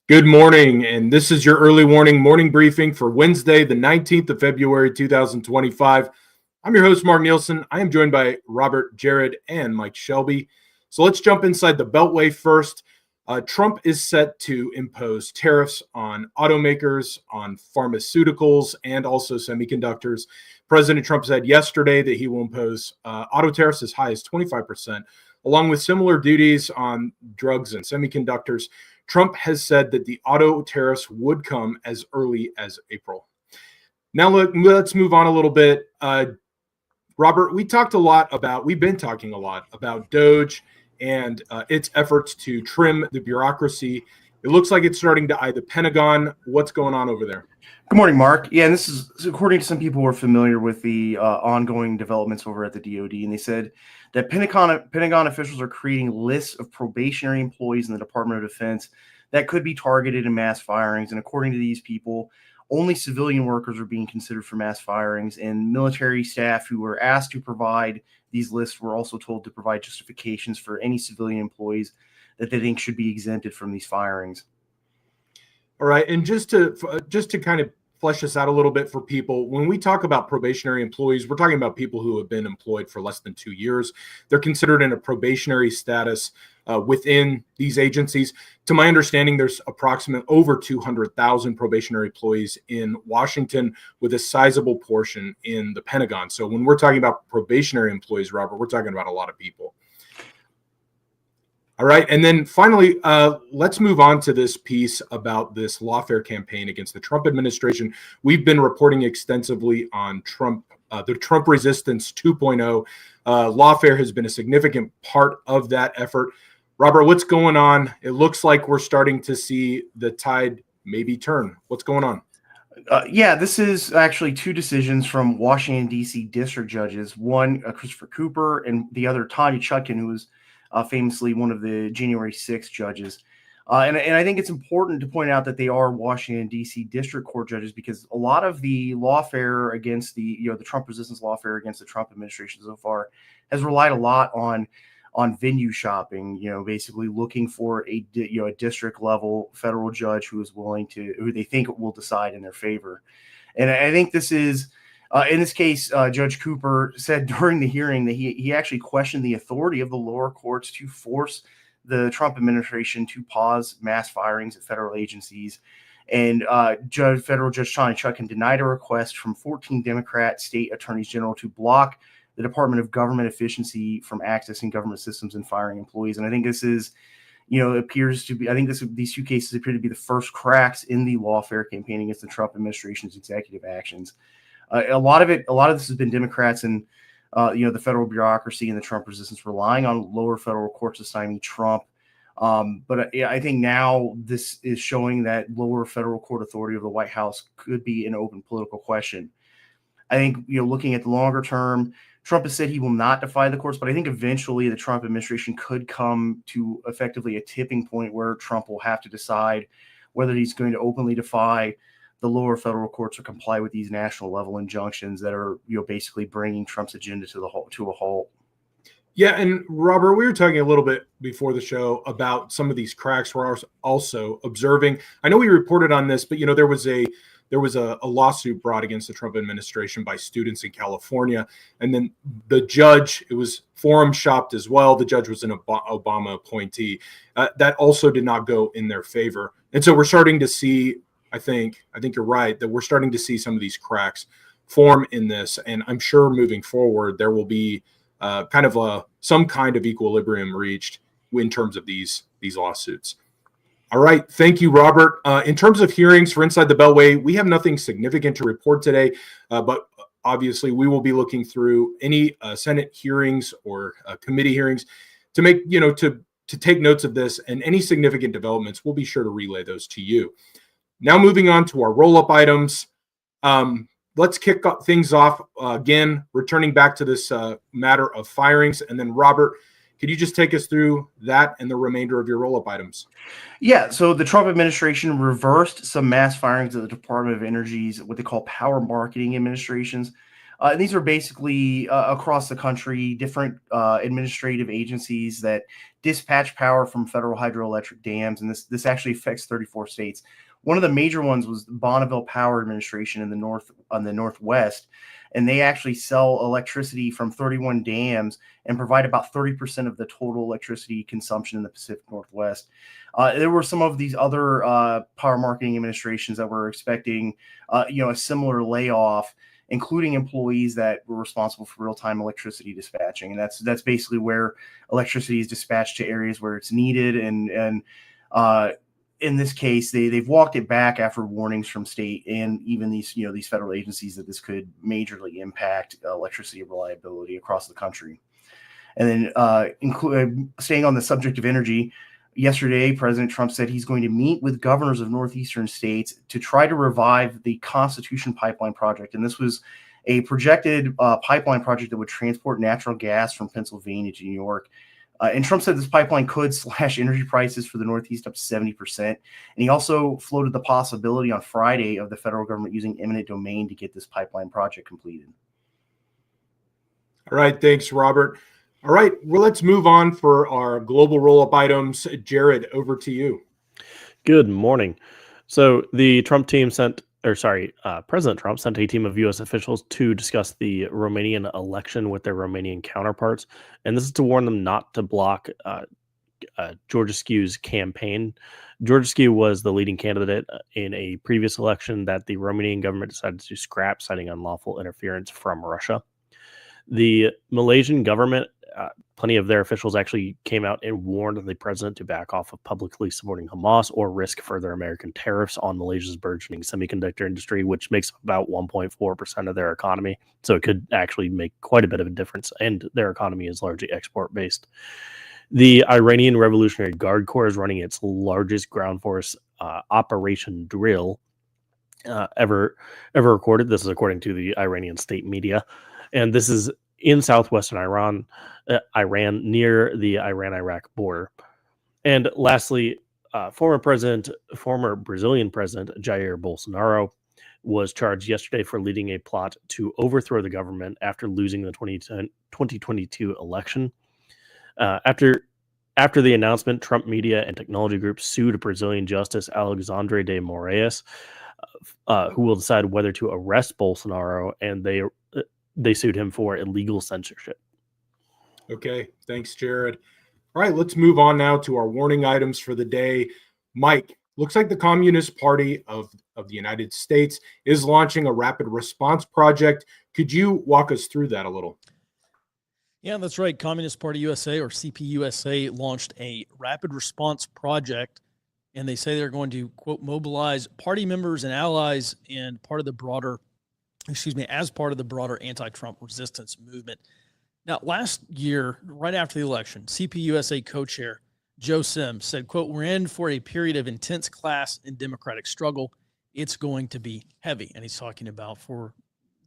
Good morning, and this is your early warning morning briefing for Wednesday, the 19th of February, 2025. I'm your host, Mark Nielsen. I am joined by Robert, Jared, and Mike Shelby. So let's jump inside the Beltway first. Trump is set to impose tariffs on automakers, on pharmaceuticals, and also semiconductors. President Trump said yesterday that he will impose auto tariffs as high as 25%, along with similar duties on drugs and semiconductors. Trump has said that the auto tariffs would come as early as April. Now, let's move on a little bit. Robert, we've been talking a lot about DOGE and its efforts to trim the bureaucracy. It looks like it's starting to eye the Pentagon. What's going on over there? Good morning, Mark. Yeah, and this is according to some people who are familiar with the ongoing developments over at the DoD, and they said that Pentagon officials are creating lists of probationary employees in the Department of Defense that could be targeted in mass firings. And according to these people, only civilian workers are being considered for mass firings, and military staff who were asked to provide these lists were also told to provide justifications for any civilian employees that they think should be exempted from these firings. All right, and just to kind of flesh this out a little bit for people, when we talk about probationary employees, we're talking about people who have been employed for less than 2 years. They're considered in a probationary status within these agencies. To my understanding, there's approximately over 200,000 probationary employees in Washington, with a sizable portion in the Pentagon. So when we're talking about probationary employees, Robert, we're talking about a lot of people. All right. And then finally, let's move on to this piece about this lawfare campaign against the Trump administration. We've been reporting extensively on the Trump Resistance 2.0. Lawfare has been a significant part of that effort. Robert, what's going on? It looks like we're starting to see the tide maybe turn. What's going on? Yeah, this is actually two decisions from Washington, D.C. district judges, one Christopher Cooper and the other Tanya Chutkan, who was famously one of the January 6th judges. And I think it's important to point out that they are Washington, D.C. district court judges, because a lot of the lawfare against the Trump resistance lawfare against the Trump administration so far has relied a lot on venue shopping, basically looking for a district level federal judge who they think will decide in their favor. And I think this is, in this case, Judge Cooper said during the hearing that he actually questioned the authority of the lower courts to force the Trump administration to pause mass firings at federal agencies. And Federal Judge Tanya Chutkan denied a request from 14 Democrat state attorneys general to block the Department of Government Efficiency from accessing government systems and firing employees. And I think this is, these two cases appear to be the first cracks in the lawfare campaign against the Trump administration's executive actions. A lot of this has been Democrats and the federal bureaucracy and the Trump resistance relying on lower federal courts to stymie Trump. But I think now this is showing that lower federal court authority of the White House could be an open political question. I think, looking at the longer term, Trump has said he will not defy the courts, but I think eventually the Trump administration could come to effectively a tipping point where Trump will have to decide whether he's going to openly defy the lower federal courts or comply with these national level injunctions that are, basically bringing Trump's agenda to a halt. Yeah, and Robert, we were talking a little bit before the show about some of these cracks we're also observing. I know we reported on this, but there was a lawsuit brought against the Trump administration by students in California, and then the judge, it was forum shopped as well. The judge was an Obama appointee. That also did not go in their favor, and so we're starting to see. I think you're right that we're starting to see some of these cracks form in this, and I'm sure moving forward there will be some kind of equilibrium reached in terms of these lawsuits. All right. Thank you, Robert. In terms of hearings for Inside the Beltway, we have nothing significant to report today, but obviously we will be looking through any Senate hearings or committee hearings to make, to take notes of this, and any significant developments, we'll be sure to relay those to you. Now moving on to our roll-up items. Let's kick things off again, returning back to this matter of firings. And then, Robert, could you just take us through that and the remainder of your roll-up items? Yeah, so the Trump administration reversed some mass firings at the Department of Energy's what they call power marketing administrations. And these are basically across the country, different administrative agencies that dispatch power from federal hydroelectric dams. And this actually affects 34 states. One of the major ones was Bonneville Power Administration in the Northwest. And they actually sell electricity from 31 dams and provide about 30% of the total electricity consumption in the Pacific Northwest. There were some of these other power marketing administrations that were expecting, a similar layoff, including employees that were responsible for real-time electricity dispatching. And that's basically where electricity is dispatched to areas where it's needed. And in this case, they've walked it back after warnings from state and even these federal agencies that this could majorly impact electricity reliability across the country. And then staying on the subject of energy, yesterday, President Trump said he's going to meet with governors of northeastern states to try to revive the Constitution Pipeline project. And this was a projected pipeline project that would transport natural gas from Pennsylvania to New York. And Trump said this pipeline could slash energy prices for the Northeast up to 70%. And he also floated the possibility on Friday of the federal government using eminent domain to get this pipeline project completed. All right. Thanks, Robert. All right. Well, let's move on for our global roll-up items. Jared, over to you. Good morning. So the President Trump sent a team of U.S. officials to discuss the Romanian election with their Romanian counterparts, and this is to warn them not to block Georgescu's campaign. Georgescu was the leading candidate in a previous election that the Romanian government decided to scrap, citing unlawful interference from Russia. The Malaysian government, plenty of their officials actually came out and warned the president to back off of publicly supporting Hamas or risk further American tariffs on Malaysia's burgeoning semiconductor industry, which makes up about 1.4% of their economy. So it could actually make quite a bit of a difference, and their economy is largely export-based. The Iranian Revolutionary Guard Corps is running its largest ground force operation drill ever recorded. This is according to the Iranian state media. And this is in southwestern Iran near the Iran-Iraq border. And lastly, former Brazilian President Jair Bolsonaro was charged yesterday for leading a plot to overthrow the government after losing the 2022 election. After the announcement, Trump media and technology groups sued Brazilian Justice Alexandre de Moraes, who will decide whether to arrest Bolsonaro, and they sued him for illegal censorship. Okay, thanks, Jared. All right, let's move on now to our warning items for the day. Mike, looks like the Communist Party of the United States is launching a rapid response project. Could you walk us through that a little? Yeah, that's right. Communist Party USA, or CPUSA, launched a rapid response project, and they say they're going to, quote, mobilize party members and allies and as part of the broader anti-Trump resistance movement. Now, last year, right after the election, CPUSA co-chair Joe Sims said, quote, "We're in for a period of intense class and democratic struggle. It's going to be heavy." And he's talking about for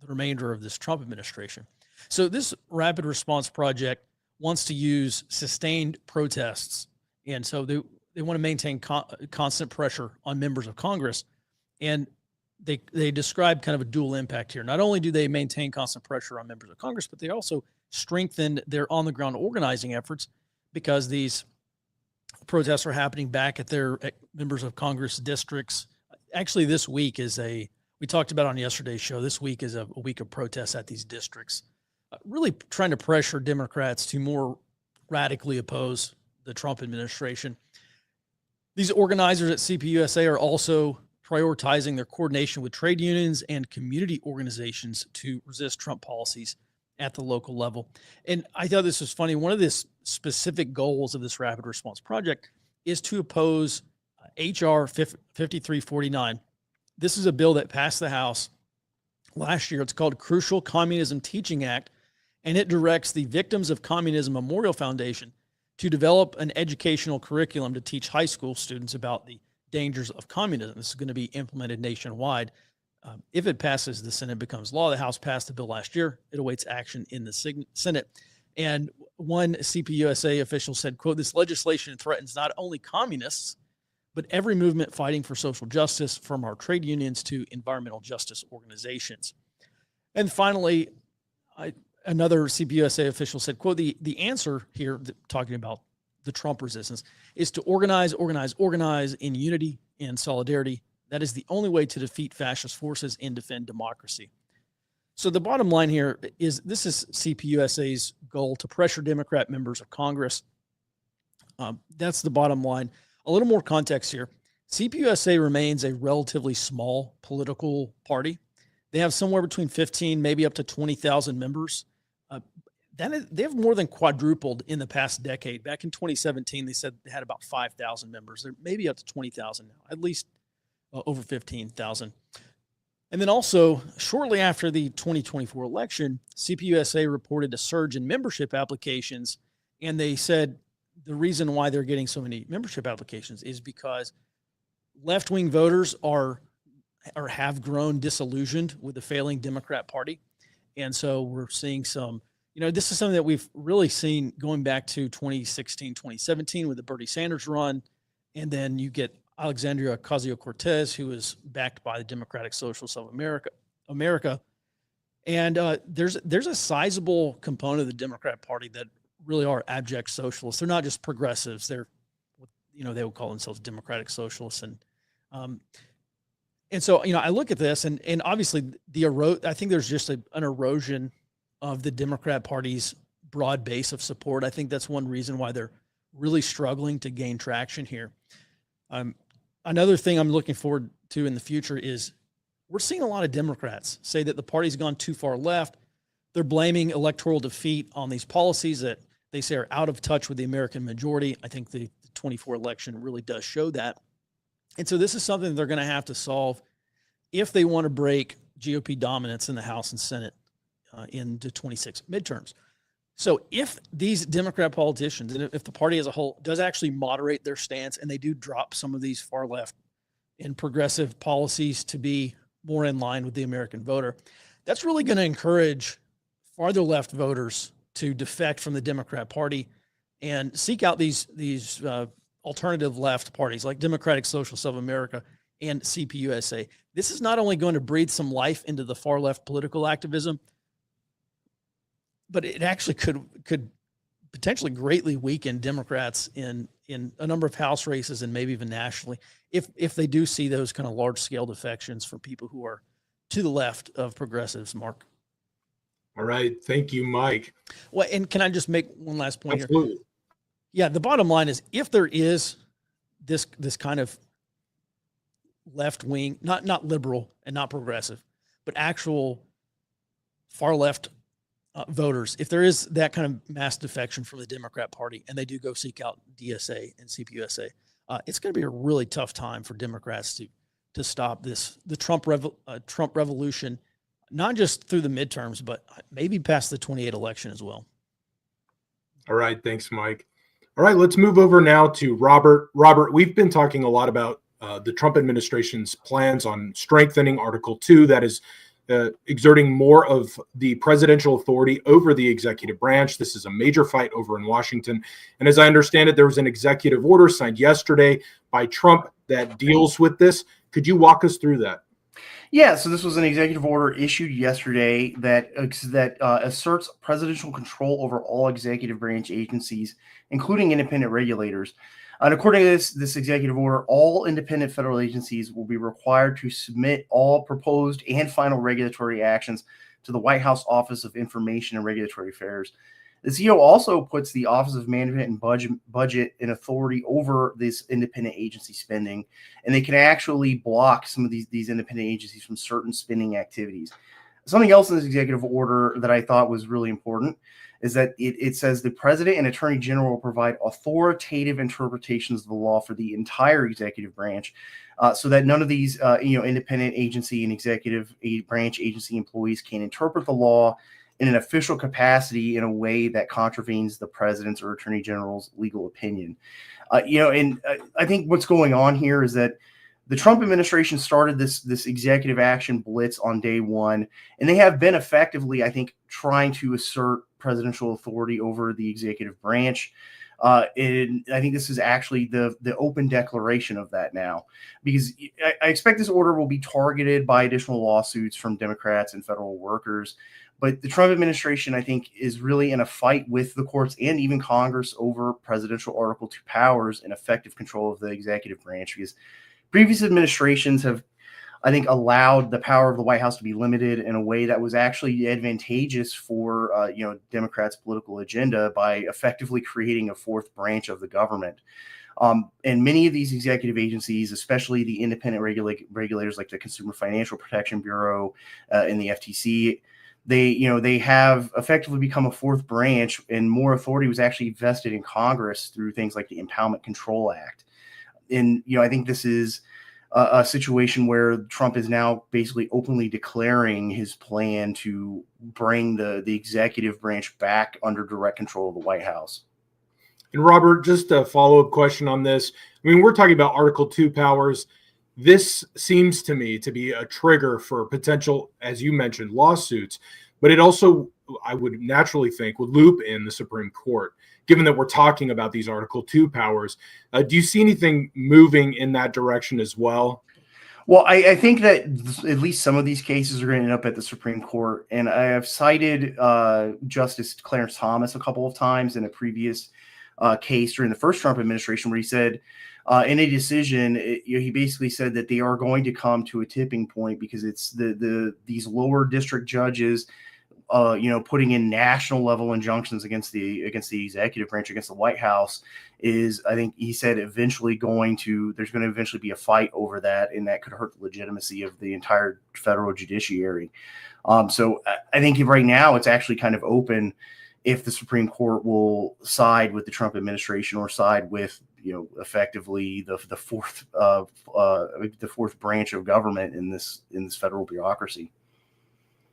the remainder of this Trump administration. So this rapid response project wants to use sustained protests. And so they want to maintain constant pressure on members of Congress. And they describe kind of a dual impact here. Not only do they maintain constant pressure on members of Congress, but they also strengthen their on-the-ground organizing efforts, because these protests are happening back at their members of Congress districts. Actually, this week we talked about on yesterday's show, this week is a week of protests at these districts, really trying to pressure Democrats to more radically oppose the Trump administration. These organizers at CPUSA are also prioritizing their coordination with trade unions and community organizations to resist Trump policies at the local level. And I thought this was funny. One of the specific goals of this rapid response project is to oppose HR 5349. This is a bill that passed the House last year. It's called Crucial Communism Teaching Act, and it directs the Victims of Communism Memorial Foundation to develop an educational curriculum to teach high school students about the dangers of communism. This is going to be implemented nationwide. If it passes the Senate, becomes law. The House passed the bill last year. It awaits action in the Senate. And one CPUSA official said, quote, "This legislation threatens not only communists, but every movement fighting for social justice, from our trade unions to environmental justice organizations." And finally, Another CPUSA official said, quote, the answer here, talking about the Trump resistance, is to organize in unity and solidarity. That is the only way to defeat fascist forces and defend democracy. So the bottom line here is this is CPUSA's goal to pressure Democrat members of Congress. That's the bottom line. A little more context here. CPUSA remains a relatively small political party. They have somewhere between 15, maybe up to 20,000 members. They have more than quadrupled in the past decade. Back in 2017, they said they had about 5,000 members. They're maybe up to 20,000 now, at least over 15,000. And then also, shortly after the 2024 election, CPUSA reported a surge in membership applications, and they said the reason why they're getting so many membership applications is because left-wing voters have grown disillusioned with the failing Democrat Party. And so we're seeing some, this is something that we've really seen going back to 2016, 2017 with the Bernie Sanders run. And then you get Alexandria Ocasio-Cortez, who is backed by the Democratic Socialists of America. And there's a sizable component of the Democrat Party that really are abject socialists. They're not just progressives. They're, they would call themselves Democratic Socialists. And so, I look at this and obviously I think there's just an erosion of the Democrat Party's broad base of support. I think that's one reason why they're really struggling to gain traction here. Another thing I'm looking forward to in the future is we're seeing a lot of Democrats say that the party's gone too far left. They're blaming electoral defeat on these policies that they say are out of touch with the American majority. I think the 24 election really does show that. And so this is something they're going to have to solve if they want to break GOP dominance in the House and Senate into 26 midterms. So if these Democrat politicians, and if the party as a whole does actually moderate their stance and they do drop some of these far left and progressive policies to be more in line with the American voter, that's really going to encourage farther left voters to defect from the Democrat Party and seek out these alternative left parties like Democratic Socialists of America and CPUSA. This is not only going to breathe some life into the far left political activism, but it actually could potentially greatly weaken Democrats in a number of House races and maybe even nationally if they do see those kind of large scale defections from people who are to the left of progressives, Mark. All right. Thank you, Mike. Well, and can I just make one last point Absolutely. here? Yeah, the bottom line is if there is this kind of left wing, not liberal and not progressive, but actual far left voters, if there is that kind of mass defection from the Democrat Party and they do go seek out DSA and CPUSA, it's going to be a really tough time for Democrats to stop the Trump revolution, not just through the midterms, but maybe past the 28 election as well. All right. Thanks, Mike. All right. Let's move over now to Robert. Robert, we've been talking a lot about the Trump administration's plans on strengthening Article 2, that is exerting more of the presidential authority over the executive branch. This is a major fight over in Washington. And as I understand it, there was an executive order signed yesterday by Trump that deals with this. Could you walk us through that? Yeah, so this was an executive order issued yesterday that asserts presidential control over all executive branch agencies, including independent regulators. And according to this executive order, all independent federal agencies will be required to submit all proposed and final regulatory actions to the White House Office of Information and Regulatory Affairs. The CO also puts the Office of Management and Budget and authority over this independent agency spending, and they can actually block some of these independent agencies from certain spending activities. Something else in this executive order that I thought was really important is that it says the president and attorney general will provide authoritative interpretations of the law for the entire executive branch, so that none of these independent agency and executive branch agency employees can interpret the law in an official capacity in a way that contravenes the president's or attorney general's legal opinion. And I think what's going on here is that the Trump administration started this executive action blitz on day one, and they have been effectively, I think, trying to assert presidential authority over the executive branch. And I think this is actually the open declaration of that now, because I expect this order will be targeted by additional lawsuits from Democrats and federal workers. But the Trump administration, I think, is really in a fight with the courts and even Congress over presidential Article 2 powers and effective control of the executive branch, because previous administrations have, I think, allowed the power of the White House to be limited in a way that was actually advantageous for Democrats' political agenda by effectively creating a fourth branch of the government. And many of these executive agencies, especially the independent regulators like the Consumer Financial Protection Bureau and the FTC, they have effectively become a fourth branch, and more authority was actually vested in Congress through things like the Impoundment Control Act. And I think this is a situation where Trump is now basically openly declaring his plan to bring the executive branch back under direct control of the White House. And Robert, just a follow-up question on this. I mean, we're talking about Article 2 powers. This seems to me to be a trigger for potential, as you mentioned, lawsuits, but it also, I would naturally think, would loop in the Supreme Court, given that we're talking about these Article 2 powers. Do you see anything moving in that direction as well? Well, I think that at least some of these cases are going to end up at the Supreme Court. And I have cited Justice Clarence Thomas a couple of times in a previous case during the first Trump administration, where he said in a decision, he basically said that they are going to come to a tipping point because it's these lower district judges putting in national level injunctions against the executive branch, against the White House, is, I think he said, there's going to eventually be a fight over that, and that could hurt the legitimacy of the entire federal judiciary. So I think right now it's actually kind of open if the Supreme Court will side with the Trump administration or side with, effectively the fourth branch of government in this federal bureaucracy.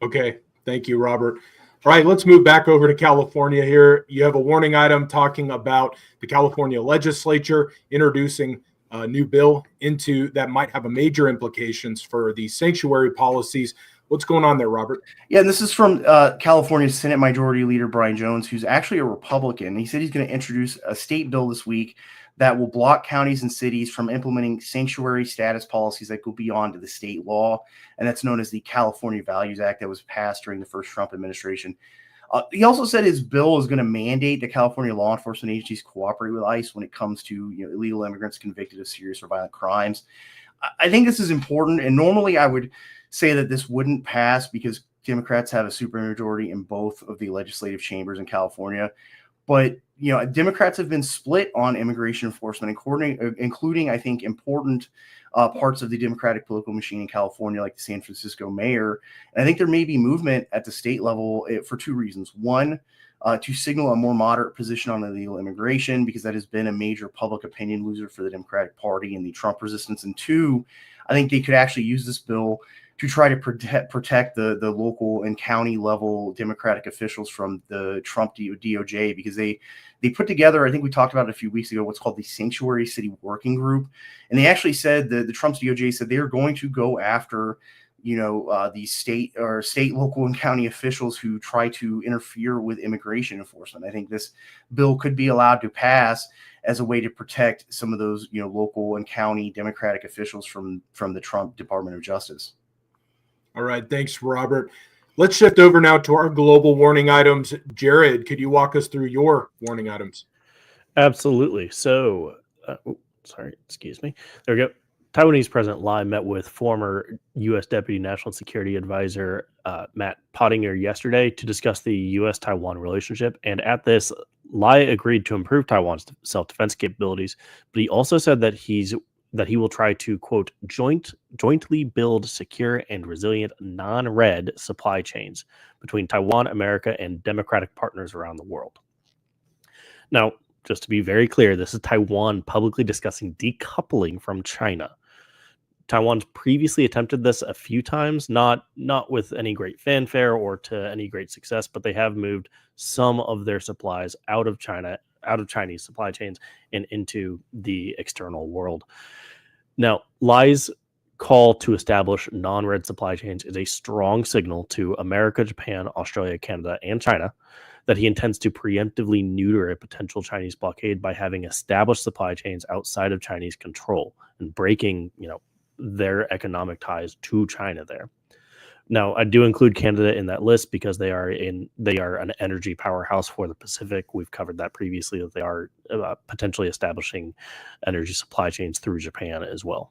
Okay. Thank you, Robert. All right, let's move back over to California here. You have a warning item talking about the California legislature introducing a new bill into that might have a major implications for the sanctuary policies. What's going on there, Robert? Yeah, and this is from California's Senate Majority Leader Brian Jones, who's actually a Republican. He said he's going to introduce a state bill this week that will block counties and cities from implementing sanctuary status policies that go beyond to the state law. And that's known as the California Values Act that was passed during the first Trump administration. He also said his bill is going to mandate that California law enforcement agencies cooperate with ICE when it comes to illegal immigrants convicted of serious or violent crimes. I think this is important. And normally I would say that this wouldn't pass because Democrats have a supermajority in both of the legislative chambers in California. But, Democrats have been split on immigration enforcement, including, I think, important parts of the Democratic political machine in California, like the San Francisco mayor. And I think there may be movement at the state level for two reasons. One, to signal a more moderate position on illegal immigration, because that has been a major public opinion loser for the Democratic Party and the Trump resistance. And two, I think they could actually use this bill to try to protect the local and county level Democratic officials from the Trump DOJ, because they put together, I think we talked about it a few weeks ago, what's called the Sanctuary City Working Group. And they actually said the Trump's DOJ said they are going to go after, the state, local, and county officials who try to interfere with immigration enforcement. I think this bill could be allowed to pass as a way to protect some of those, local and county Democratic officials from the Trump Department of Justice. All right. Thanks, Robert. Let's shift over now to our global warning items. Jared, could you walk us through your warning items? Absolutely. So, excuse me. There we go. Taiwanese President Lai met with former U.S. Deputy National Security Advisor Matt Pottinger yesterday to discuss the U.S.-Taiwan relationship. And at this, Lai agreed to improve Taiwan's self-defense capabilities, but he also said that he will try to, quote, jointly build secure and resilient non-red supply chains between Taiwan, America, and democratic partners around the world. Now, just to be very clear, this is Taiwan publicly discussing decoupling from China. Taiwan's previously attempted this a few times, not with any great fanfare or to any great success, but they have moved some of their supplies out of China, out of Chinese supply chains, and into the external world. Now, Lai's call to establish non-red supply chains is a strong signal to America, Japan, Australia, Canada, and China that he intends to preemptively neuter a potential Chinese blockade by having established supply chains outside of Chinese control and breaking, their economic ties to China there. Now, I do include Canada in that list because they are an energy powerhouse for the Pacific. We've covered that previously, that they are potentially establishing energy supply chains through Japan as well.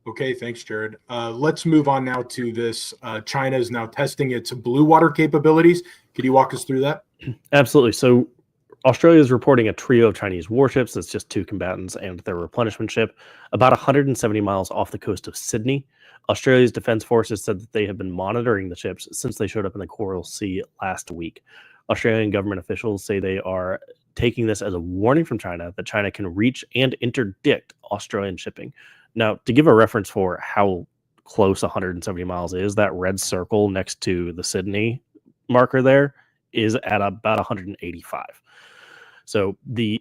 Okay, thanks, Jared. Let's move on now to this. China is now testing its blue water capabilities. Could you walk us through that? Absolutely. So Australia is reporting a trio of Chinese warships, that's just 2 combatants and their replenishment ship, about 170 miles off the coast of Sydney. Australia's defense forces said that they have been monitoring the ships since they showed up in the Coral Sea last week. Australian government officials say they are taking this as a warning from China that China can reach and interdict Australian shipping. Now, to give a reference for how close 170 miles is, that red circle next to the Sydney marker there is at about 185. So the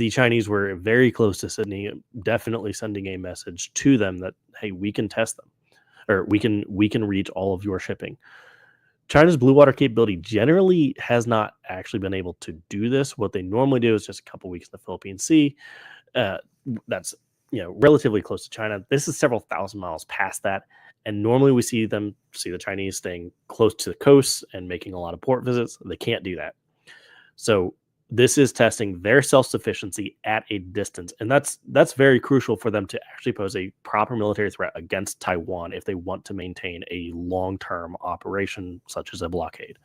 Chinese were very close to Sydney, definitely sending a message to them that, hey, we can test them, or we can reach all of your shipping. China's blue water capability generally has not actually been able to do this. What they normally do is just a couple weeks in the Philippine Sea. That's relatively close to China. This is several thousand miles past that, and normally we see the Chinese staying close to the coast and making a lot of port visits. They can't do that. So this is testing their self-sufficiency at a distance, and that's very crucial for them to actually pose a proper military threat against Taiwan if they want to maintain a long-term operation such as a blockade.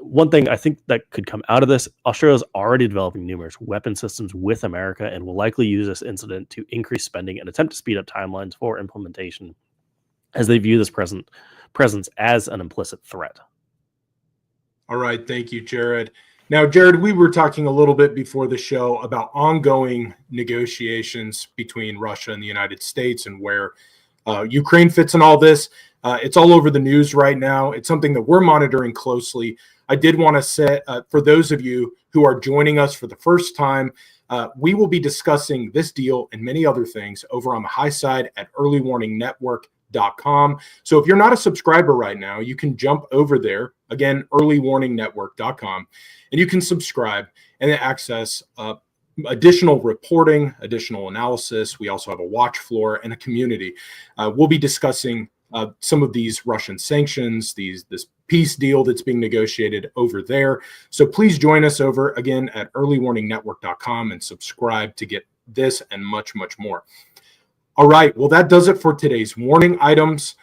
One thing I think that could come out of this, Australia is already developing numerous weapon systems with America and will likely use this incident to increase spending and attempt to speed up timelines for implementation, as they view this presence as an implicit threat. All right. Thank you, Jared. Now, Jared, we were talking a little bit before the show about ongoing negotiations between Russia and the United States and where Ukraine fits in all this. It's all over the news right now. It's something that we're monitoring closely. I did want to say, for those of you who are joining us for the first time, we will be discussing this deal and many other things over on the high side at earlywarningnetwork.com. So if you're not a subscriber right now, you can jump over there, again, earlywarningnetwork.com, and you can subscribe and access additional reporting, additional analysis. We also have a watch floor and a community. We'll be discussing some of these Russian sanctions, this peace deal that's being negotiated over there. So please join us over again at earlywarningnetwork.com and subscribe to get this and much, much more. All right. Well, that does it for today's warning items.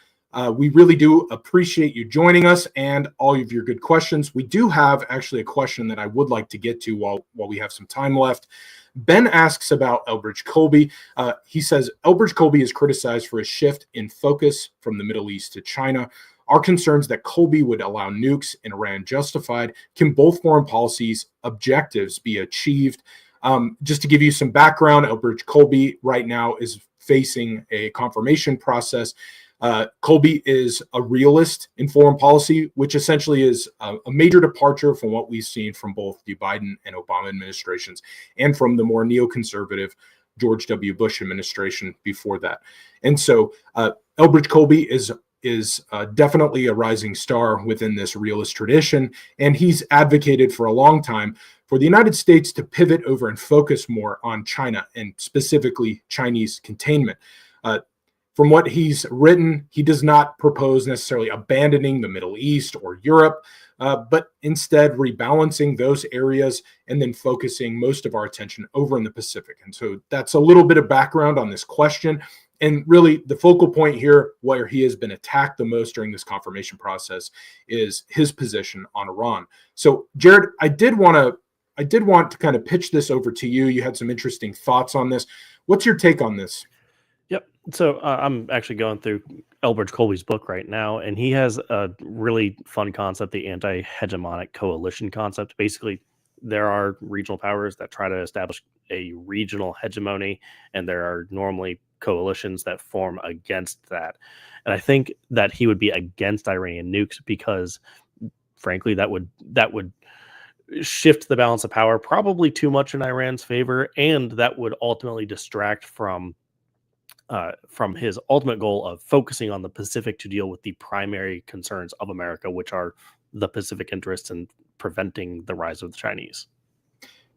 We really do appreciate you joining us and all of your good questions. We do have actually a question that I would like to get to while we have some time left. Ben asks about Elbridge Colby. He says, Elbridge Colby is criticized for his shift in focus from the Middle East to China. Are concerns that Colby would allow nukes in Iran justified? Can both foreign policies objectives be achieved? Just to give you some background, Elbridge Colby right now is facing a confirmation process. Colby is a realist in foreign policy, which essentially is a major departure from what we've seen from both the Biden and Obama administrations and from the more neoconservative George W. Bush administration before that. And so Elbridge Colby is definitely a rising star within this realist tradition, and he's advocated for a long time for the United States to pivot over and focus more on China and specifically Chinese containment. From what he's written, he does not propose necessarily abandoning the Middle East or Europe, but instead rebalancing those areas and then focusing most of our attention over in the Pacific. And so that's a little bit of background on this question. And really the focal point here, where he has been attacked the most during this confirmation process, is his position on Iran. So Jared, I did want to kind of pitch this over to you. You had some interesting thoughts on this. What's your take on this? Yep. So I'm actually going through Elbridge Colby's book right now, and he has a really fun concept, the anti-hegemonic coalition concept. Basically, there are regional powers that try to establish a regional hegemony, and there are normally coalitions that form against that. And I think that he would be against Iranian nukes because, frankly, that would shift the balance of power probably too much in Iran's favor, and that would ultimately distract from his ultimate goal of focusing on the Pacific to deal with the primary concerns of America, which are the Pacific interests and preventing the rise of the Chinese.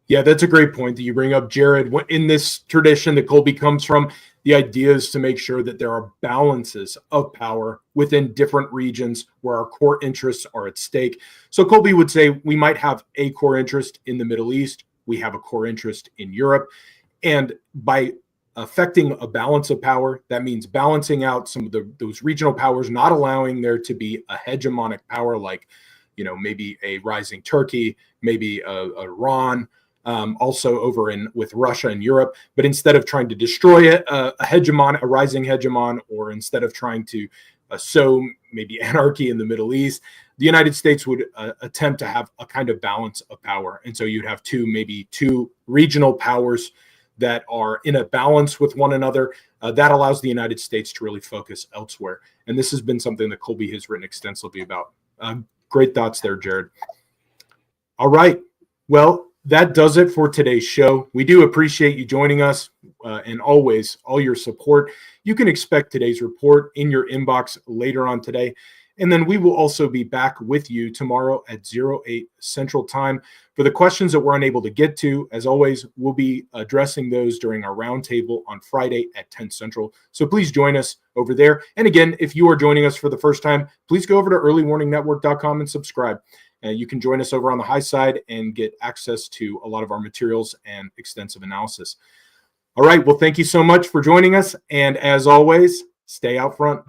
Yeah, that's a great point that you bring up, Jared. In this tradition that Colby comes from, The idea is to make sure that there are balances of power within different regions where our core interests are at stake. So Colby would say we might have a core interest in the Middle East. We have a core interest in Europe. And by affecting a balance of power, that means balancing out some of those regional powers, not allowing there to be a hegemonic power like, maybe a rising Turkey, maybe Iran, also over with Russia and Europe. But instead of trying to destroy it, a rising hegemon, or instead of trying to sow maybe anarchy in the Middle East, the United States would attempt to have a kind of balance of power. And so you'd have maybe two regional powers that are in a balance with one another. That allows the United States to really focus elsewhere. And this has been something that Colby has written extensively about. Great thoughts there, Jared. All right. Well, that does it for today's show. We do appreciate you joining us and always all your support. You can expect today's report in your inbox later on today. And then we will also be back with you tomorrow at 08 Central Time for the questions that we're unable to get to. As always, we'll be addressing those during our roundtable on Friday at 10 Central. So please join us over there. And again, if you are joining us for the first time, please go over to earlywarningnetwork.com and subscribe. You can join us over on the high side and get access to a lot of our materials and extensive analysis. All right. Well, thank you so much for joining us. And as always, stay out front.